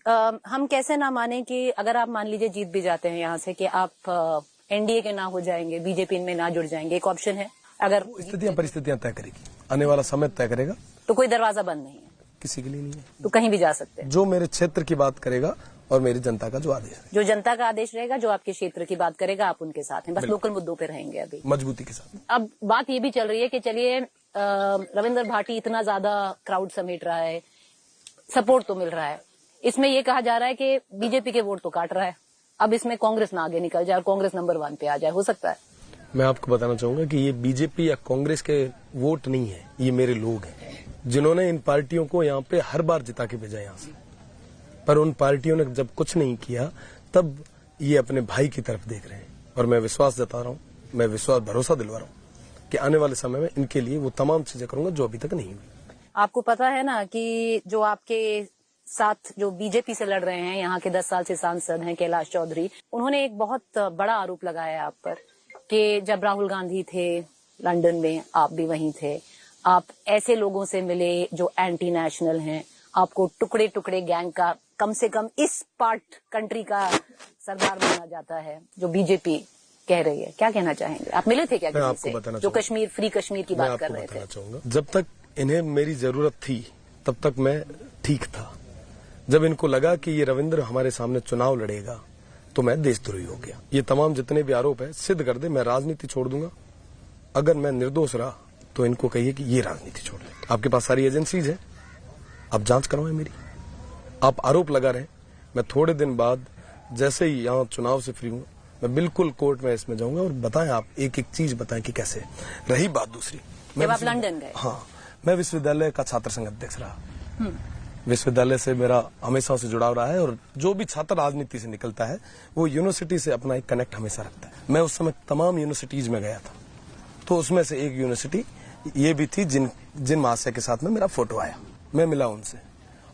हम कैसे ना माने कि अगर आप मान लीजिए जीत भी जाते हैं यहाँ से कि आप एनडीए के ना हो जाएंगे, बीजेपी में ना जुड़ जाएंगे, एक ऑप्शन है। अगर स्थितियां परिस्थितियां तय करेगी, आने वाला समय तय करेगा। तो कोई दरवाजा बंद नहीं है किसी के लिए नहीं है, तो कहीं भी जा सकते हैं। जो मेरे क्षेत्र की बात करेगा और मेरी जनता का जो आदेश है, जो जनता का आदेश रहेगा, जो आपके क्षेत्र की बात करेगा, आप उनके साथ हैं। बस लोकल मुद्दों पे रहेंगे अभी मजबूती के साथ। अब बात ये भी चल रही है कि चलिए रविंद्र भाटी इतना ज्यादा क्राउड समेट रहा है, सपोर्ट तो मिल रहा है, इसमें ये कहा जा रहा है कि बीजेपी के वोट तो काट रहा है, अब इसमें कांग्रेस ना आगे निकल जाए और कांग्रेस नंबर 1 पे आ जाए, हो सकता है। मैं आपको बताना चाहूंगा कि ये बीजेपी या कांग्रेस के वोट नहीं है, ये मेरे लोग हैं जिन्होंने इन पार्टियों को यहाँ पे हर बार जिता के भेजा यहाँ से। पर उन पार्टियों ने जब कुछ नहीं किया तब ये अपने भाई की तरफ देख रहे हैं, और मैं विश्वास जता रहा हूँ, मैं विश्वास भरोसा दिलवा रहा हूँ कि आने वाले समय में इनके लिए वो तमाम चीजें करूंगा जो अभी तक नहीं हुई। आपको पता है ना कि जो आपके साथ जो बीजेपी से लड़ रहे हैं, यहाँ के 10 साल से सांसद हैं कैलाश चौधरी, उन्होंने एक बहुत बड़ा आरोप लगाया है आप पर कि जब राहुल गांधी थे लंदन में, आप भी वहीं थे, आप ऐसे लोगों से मिले जो एंटी नेशनल हैं, आपको टुकड़े टुकड़े गैंग का कम से कम इस पार्ट कंट्री का सरदार माना जाता है जो बीजेपी कह रही है। क्या कहना चाहेंगे? आप मिले थे क्या किसी से जो कश्मीर, फ्री कश्मीर की बात कर रहे थे? जब तक इन्हें मेरी जरूरत थी तब तक मैं ठीक था। जब इनको लगा कि ये रविंद्र हमारे सामने चुनाव लड़ेगा तो मैं देशद्रोही हो गया। ये तमाम जितने भी आरोप है सिद्ध कर दे, मैं राजनीति छोड़ दूंगा। अगर मैं निर्दोष रहा तो इनको कहिए कि ये राजनीति छोड़ ले। आपके पास सारी एजेंसीज है, आप जांच करवाएं मेरी। आप आरोप लगा रहे, मैं थोड़े दिन बाद जैसे ही यहाँ चुनाव से फ्री हूँ मैं बिल्कुल कोर्ट में इसमें जाऊंगा और बताएं, आप एक एक चीज बताएं कि कैसे। रही बात दूसरी, जब आप लंदन गए? हाँ, मैं विश्वविद्यालय का छात्र संघ अध्यक्ष रहा। विश्वविद्यालय से मेरा हमेशा से जुड़ाव रहा है, और जो भी छात्र राजनीति से निकलता है वो यूनिवर्सिटी से अपना एक कनेक्ट हमेशा रखता है। मैं उस समय तमाम यूनिवर्सिटीज में गया था, तो उसमें से एक यूनिवर्सिटी ये भी थी जिन महाशय के साथ में मेरा फोटो आया, मैं मिला उनसे।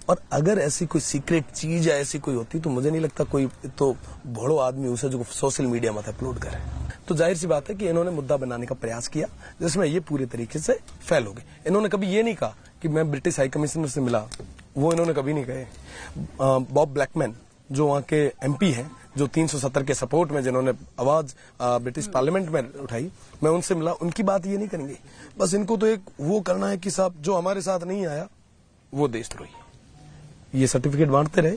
और अगर ऐसी कोई सीक्रेट चीज या ऐसी कोई होती तो मुझे नहीं लगता कोई तो भोड़ो आदमी उसे जो सोशल मीडिया में अपलोड करे। तो जाहिर सी बात है कि इन्होंने मुद्दा बनाने का प्रयास किया जिसमें ये पूरे तरीके से फेल हो गए। इन्होंने कभी ये नहीं कहा कि मैं ब्रिटिश हाई कमिश्नर से मिला, वो इन्होंने कभी नहीं कहे। बॉब ब्लैकमैन जो वहाँ के एमपी हैं, जो 370 के सपोर्ट में जिन्होंने आवाज ब्रिटिश पार्लियामेंट में उठाई, मैं उनसे मिला, उनकी बात ये नहीं करेंगे। बस इनको तो एक वो करना है कि साहब जो हमारे साथ नहीं आया वो देशद्रोही है। ये सर्टिफिकेट बांटते रहे,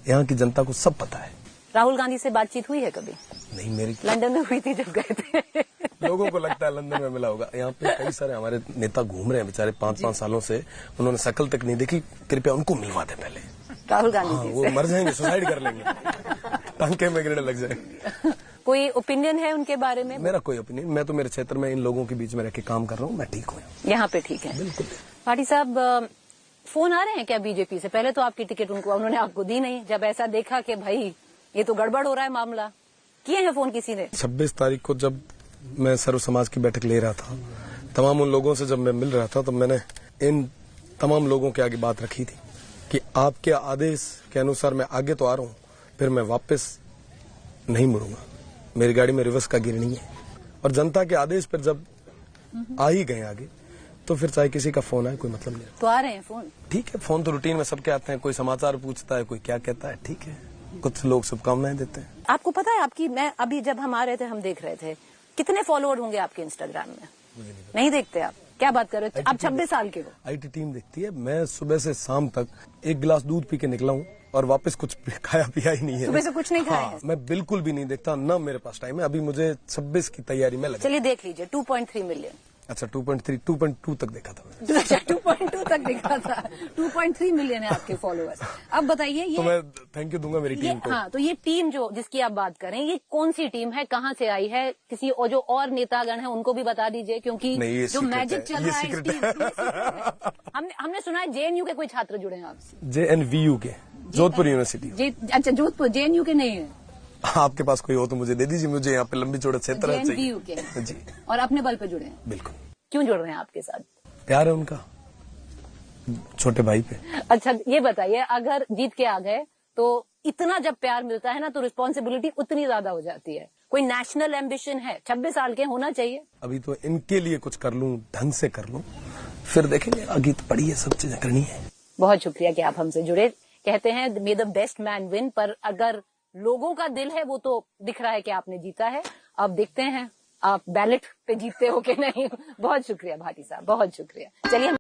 यहाँ की जनता को सब पता है। राहुल गांधी से बातचीत हुई है कभी? नहीं, मेरी लंदन में हुई थी जब गए थे। लोगों को लगता है लंदन में मिला होगा। यहाँ पे कई सारे हमारे नेता घूम रहे हैं बेचारे, 5-5 सालों से उन्होंने शक्ल तक नहीं देखी। कृपया उनको मिलवा दे पहले। राहुल गांधी जी वो मर जाएंगे, सुसाइड कर लेंगे, टांके में गिरने लग जाएंगे। कोई ओपिनियन है उनके बारे में? मेरा कोई ओपिनियन, मैं तो मेरे क्षेत्र में इन लोगों के बीच में रह के काम कर रहा हूँ, मैं ठीक हूँ। यहाँ पे ठीक है? बिल्कुल। भाटी साहब, फोन आ रहे हैं क्या बीजेपी से? पहले तो आपकी टिकट उन्होंने आपको दी नहीं, जब ऐसा देखा कि भाई ये तो गड़बड़ हो रहा है मामला, किए हैं फोन किसी ने? 26 तारीख को जब मैं सर्व समाज की बैठक ले रहा था, तमाम उन लोगों से जब मैं मिल रहा था, तब मैंने इन तमाम लोगों के आगे बात रखी थी कि आपके आदेश के अनुसार मैं आगे तो आ रहा हूँ, फिर मैं वापस नहीं मुड़ूंगा। मेरी गाड़ी में रिवर्स का गियर नहीं है, और जनता के आदेश पर जब आ ही गए आगे तो फिर चाहे किसी का फोन आए कोई मतलब नहीं। तो आ रहे हैं फोन? ठीक है, फोन तो रूटीन में सबके आते हैं, कोई समाचार पूछता है, कोई क्या कहता है, ठीक है, कुछ लोग शुभकामनाएं देते हैं। आपको पता है आपकी, मैं अभी जब हम आ रहे थे हम देख रहे थे, कितने फॉलोअर होंगे आपके इंस्टाग्राम में? नहीं देखते आप? क्या बात कर रहे थे? आप 26 साल के हो। आईटी टीम देखती है। मैं सुबह से शाम तक 1 गिलास दूध पी के निकला हूँ और वापस कुछ खाया पिया ही नहीं है। सुबह से कुछ नहीं खाया? हाँ, मैं बिल्कुल भी नहीं देखता, न मेरे पास टाइम है। अभी मुझे 26 की तैयारी में लगा। चलिए देख लीजिए, 2.3 मिलियन। अच्छा, 2.2 तक देखा था मैंने। अच्छा, 2.2 तक देखा था। 2.3 मिलियन है आपके फॉलोअर्स। अब बताइए ये, तो मैं थैंक यू दूंगा मेरी टीम को। हाँ, तो ये टीम जो जिसकी आप बात करें, ये कौन सी टीम है, कहाँ से आई है? किसी और जो और नेतागण है उनको भी बता दीजिए, क्योंकि जो मैजिक चल रहा है इस टीम। हमने सुना है जेएनयू के कोई छात्र जुड़े हैं आपसे? जेएनवीयू के, जोधपुर यूनिवर्सिटी। अच्छा, जोधपुर, जेएनयू के नहीं है? आपके पास कोई हो तो मुझे दे दीजिए, मुझे यहाँ पे लंबी चौड़ा क्षेत्र है चाहिए। जी, और अपने बल पे जुड़े हैं? बिल्कुल। क्यों जुड़ रहे हैं आपके साथ? प्यार है उनका छोटे भाई पे। अच्छा, ये बताइए, अगर जीत के आ गए तो इतना जब प्यार मिलता है ना तो रिस्पॉन्सिबिलिटी उतनी ज्यादा हो जाती है। कोई नेशनल एम्बिशन है? 26 साल के होना चाहिए। अभी तो इनके लिए कुछ कर लूं, ढंग से कर लूं, फिर देखेंगे, आगे तो पड़ी है, सब चीजें करनी है। बहुत शुक्रिया कि आप हमसे जुड़े। कहते हैं मे द बेस्ट मैन विन, पर अगर लोगों का दिल है वो तो दिख रहा है कि आपने जीता है। अब देखते हैं आप बैलेट पे जीतते हो कि नहीं। बहुत शुक्रिया भाटी साहब, बहुत शुक्रिया। चलिए